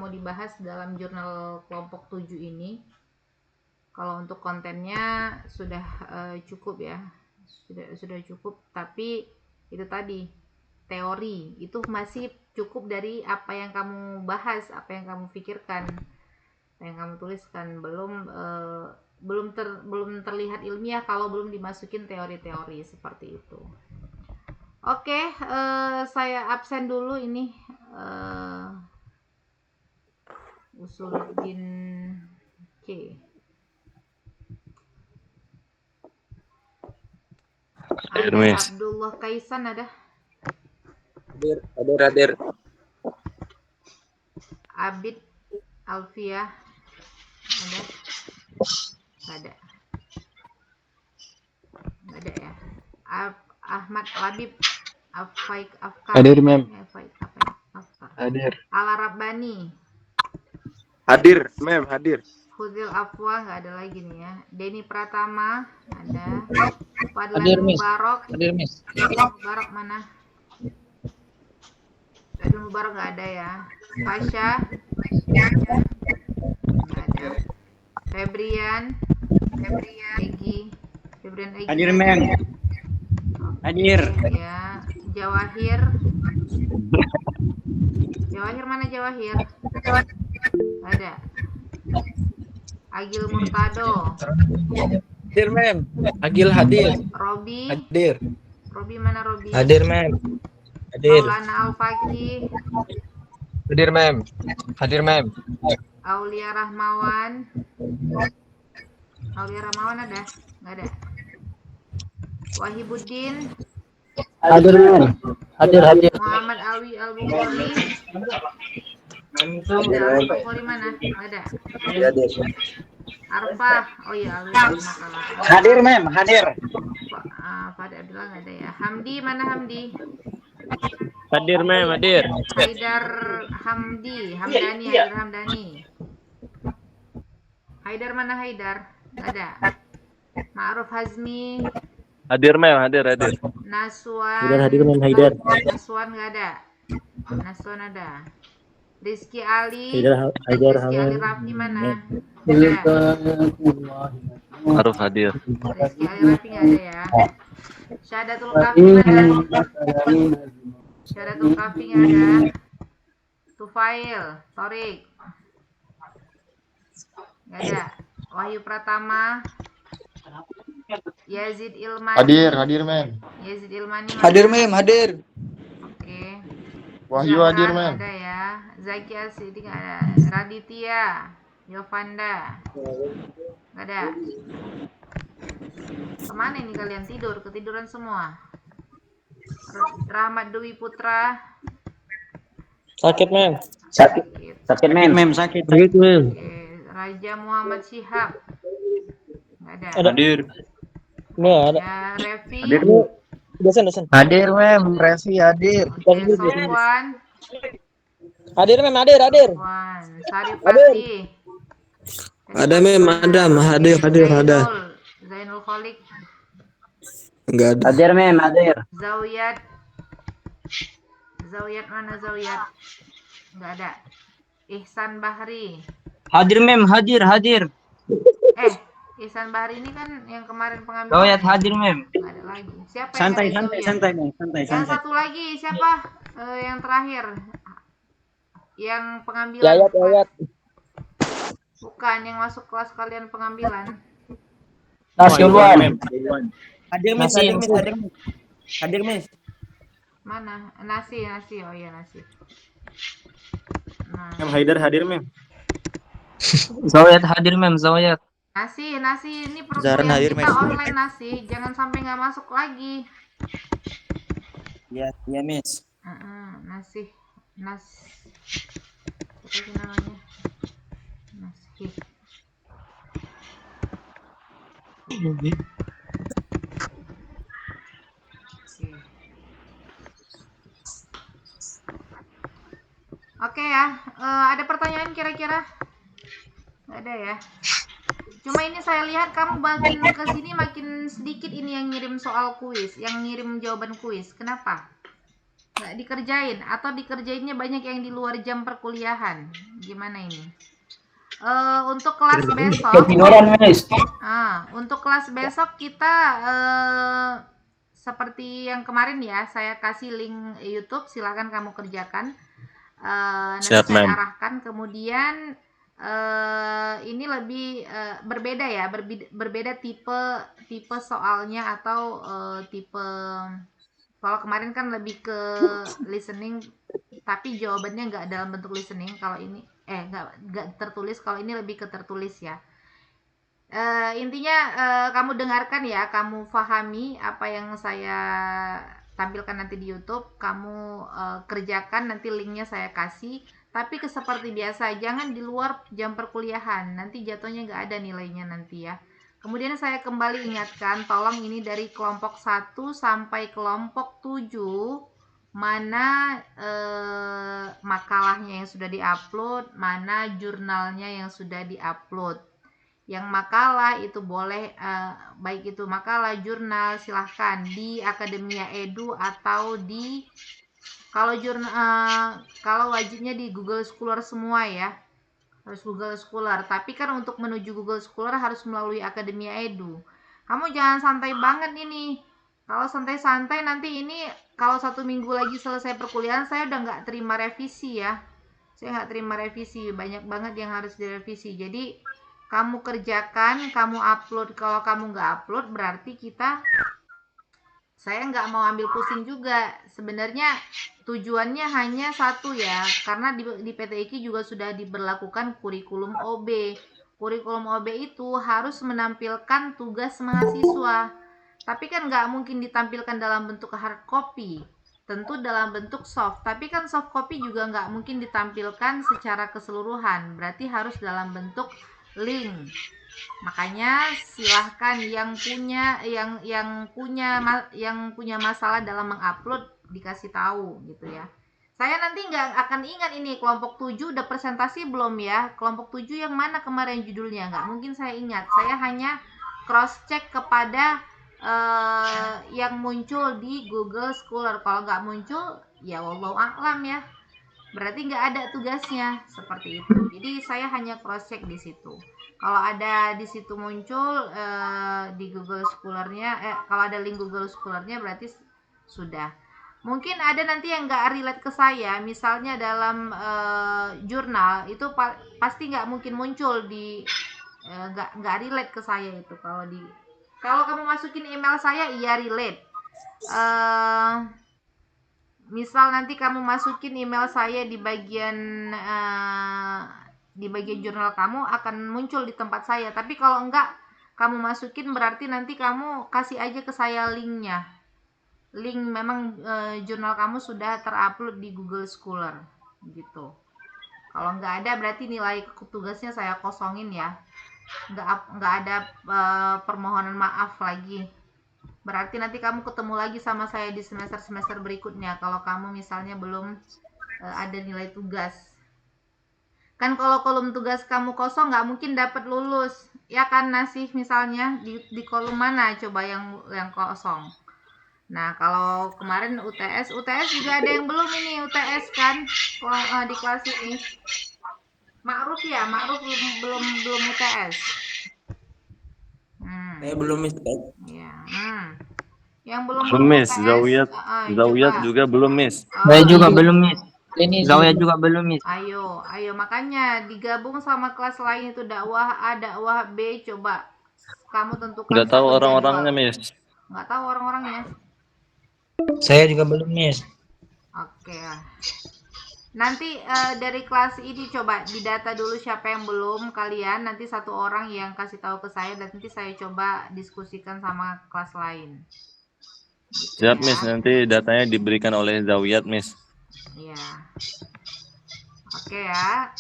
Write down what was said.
mau dibahas dalam jurnal kelompok 7 ini. Kalau untuk kontennya sudah cukup ya, sudah cukup. Tapi itu tadi teori itu masih cukup dari apa yang kamu bahas, apa yang kamu pikirkan, apa yang kamu tuliskan. Belum terlihat ilmiah kalau belum dimasukin teori-teori seperti itu. Oke, saya absen dulu ini. Usuluddin K. Ada Abdullah Kaisan ada? Hadir. Abid Alfiah ada? Nggak ada ya. Ahmad Labib Afaik Afkar. Hadir, Mem. Hadir. Al-Rabbani. Hadir, Mem, hadir. Hudil Afwa nggak ada lagi nih ya. Denny Pratama ada. Hadir, Miss. Mubarak. Hadir, Miss. Mubarak mana? Fadil Mubarak nggak ada ya. Pasha nggak ada. Febrian Egi. Hadir, Mem. Hadir. Ya, Jawahir mana Jawahir? Ada. Agil Murtado. Hadir, Mem. Agil hadir. Robi. Hadir. Robi mana Robi? Hadir, Mem. Hadir. Maulana Al-Faqih. Hadir, Mem. Hadir, Mem. Aulia Rahmawan. Aulia Rahmawan ada? Nggak ada. Wahibuddin. Hadir, Mem. Hadir. Muhammad Alwi Al-Bukhari. Al-Bukhari mana? Nggak ada. Hadir. Arfah. Oh iya, Alwi Al-Makalah. Hadir, Mem. Hadir. Fadil Abdullah nggak ada ya. Hamdi mana Hamdi? Hadir, Mem. Hadir. Haidar Hamdani. Haidar mana Haidar? Nggak ada. Ma'ruf Hazmi. Hadir, Mem. Hadir. Naswan. Hadir, Mem. Haidar. Naswan nggak ada. Naswan ada. Rizky Ali. Haidar. Rizky Ali Rafi mana? Harus hadir. Rizky Ali Rafi nggak ada ya. Syahadatul Kafi mana? Syahadatul Kafi nggak ada. Tufail, Torik nggak ada. Wahyu Pratama. Yazid Ilmani. Hadir, Mem. Yazid Ilmani mana? Hadir, Mem, hadir. Oke. Wahyu Zahran hadir, Mem. ada ya. Zaki Asidi nggak ada. Raditya, Yovanda nggak ada. Kemana ini kalian tidur? Ketiduran semua. Rahmat Dwi Putra. Sakit, Mem. Sakit, Mem. Sakit. Mem. Oke. Raja Muhammad Syihab nggak ada. Hadir. Nggak ada. Ya, Revi. Dosen. Hadir, Mem. Revi hadir. Oke, Sofwan. Hadir, Mem. Hadir. Sofwan. Sarif Fatih. Ada, Mem. Hadir. Zainul Kholik. Enggak ada. Hadir, Mem. Hadir. Zawiyat mana Zawiyat? Nggak ada. Ihsan Bahri. Hadir, Mem. Hadir. Ihsan Bahri ini kan yang kemarin pengambilan. Zawiyat hadir, Mem. Nggak ada lagi. Siapa Santai, yang ada santai, Zawiyat? Mem. Yang satu lagi siapa? Yang terakhir. Yang pengambilan. Yayat. Bukan yang masuk kelas kalian pengambilan. Nasional. Hadir, Mes. Hadir, Mes. Mana? Nasi. Oh iya, nasi. Nah, Mem Haidar hadir, Mem. Zawiyat hadir, Mem. Zawiyat. nasi ini Zahran perkuliahan hadir, kita Mes. online nasi. Jangan sampai nggak masuk lagi. Ya, Mes. Nasi. Apa sih namanya? Nasi. Oke ya, ada pertanyaan kira-kira? Nggak ada ya. Cuma ini saya lihat kamu makin kesini makin sedikit ini yang ngirim soal kuis, yang ngirim jawaban kuis. Kenapa? Nggak dikerjain atau dikerjainnya banyak yang di luar jam perkuliahan. Gimana ini? Untuk kelas besok, untuk kelas besok kita seperti yang kemarin ya, saya kasih link YouTube, silahkan kamu kerjakan. Nanti Siap, saya Mem. arahkan. Kemudian ini lebih berbeda ya, berbeda tipe soalnya atau tipe. Kalau kemarin kan lebih ke listening, tapi jawabannya nggak dalam bentuk listening. Kalau ini nggak tertulis. Kalau ini lebih ke tertulis ya. Intinya kamu dengarkan ya, kamu pahami apa yang saya tampilkan nanti di YouTube, kamu kerjakan, nanti linknya saya kasih. Tapi seperti biasa, jangan di luar jam perkuliahan, nanti jatuhnya nggak ada nilainya nanti ya. Kemudian saya kembali ingatkan, tolong ini dari kelompok 1 sampai kelompok 7, mana makalahnya yang sudah diupload, mana jurnalnya yang sudah diupload. Yang makalah itu boleh, baik itu makalah, jurnal, silahkan di Akademia Edu atau di kalau wajibnya di Google Scholar semua ya, harus Google Scholar. Tapi kan untuk menuju Google Scholar harus melalui Akademia Edu. Kamu jangan santai banget ini. Kalau santai-santai nanti ini kalau 1 minggu lagi selesai perkuliahan saya udah nggak terima revisi ya. Saya nggak terima revisi, banyak banget yang harus direvisi. Jadi kamu kerjakan, kamu upload. Kalau kamu nggak upload berarti saya nggak mau ambil pusing juga. Sebenarnya tujuannya hanya satu ya, karena di PTIQ juga sudah diberlakukan kurikulum OB. Kurikulum OB itu harus menampilkan tugas mahasiswa, tapi kan nggak mungkin ditampilkan dalam bentuk hard copy, tentu dalam bentuk soft. Tapi kan soft copy juga nggak mungkin ditampilkan secara keseluruhan, berarti harus dalam bentuk link. Makanya silahkan yang punya masalah dalam mengupload dikasih tahu gitu ya. Saya nanti nggak akan ingat ini kelompok 7 udah presentasi belum ya. Kelompok 7 yang mana kemarin judulnya, nggak mungkin saya ingat. Saya hanya cross check kepada yang muncul di Google Scholar. Kalau nggak muncul ya wallahu a'lam ya, berarti nggak ada tugasnya, seperti itu. Jadi saya hanya cross check di situ. Kalau ada di situ muncul di Google Scholar-nya, kalau ada link Google Scholar-nya berarti sudah. Mungkin ada nanti yang nggak relate ke saya, misalnya dalam jurnal itu pasti nggak mungkin muncul di nggak relate ke saya itu. Kalau kamu masukin email saya iya relate. Misal nanti kamu masukin email saya di bagian jurnal, kamu akan muncul di tempat saya. Tapi kalau enggak kamu masukin berarti nanti kamu kasih aja ke saya linknya. Link memang jurnal kamu sudah terupload di Google Scholar gitu. Kalau enggak ada berarti nilai tugasnya saya kosongin ya. Enggak ada permohonan maaf lagi. Berarti nanti kamu ketemu lagi sama saya di semester berikutnya kalau kamu misalnya belum ada nilai tugas. Kan kalau kolom tugas kamu kosong nggak mungkin dapat lulus. Ya kan Nasih, misalnya di kolom mana coba yang kosong. Nah, kalau kemarin UTS juga ada yang belum ini UTS kan di kelas ini. Ma'ruf belum UTS. Saya belum Miss. Ya. Yang belum Miss, UTS, Zawiyat juga belum, Miss. Saya juga belum Miss. Zawiyat juga belum Miss. Ayo makanya digabung sama kelas lain itu dakwah A, dakwah B, coba kamu tentukan. Nggak tahu orang-orangnya, Miss. Nggak tahu orang-orangnya. Saya juga belum, Miss. Oke. Nanti dari kelas ini coba didata dulu siapa yang belum, kalian nanti satu orang yang kasih tahu ke saya dan nanti saya coba diskusikan sama kelas lain. Gitu Siap, ya. Miss. Nanti datanya diberikan oleh Zawiyat, Miss. Iya. Oke ya.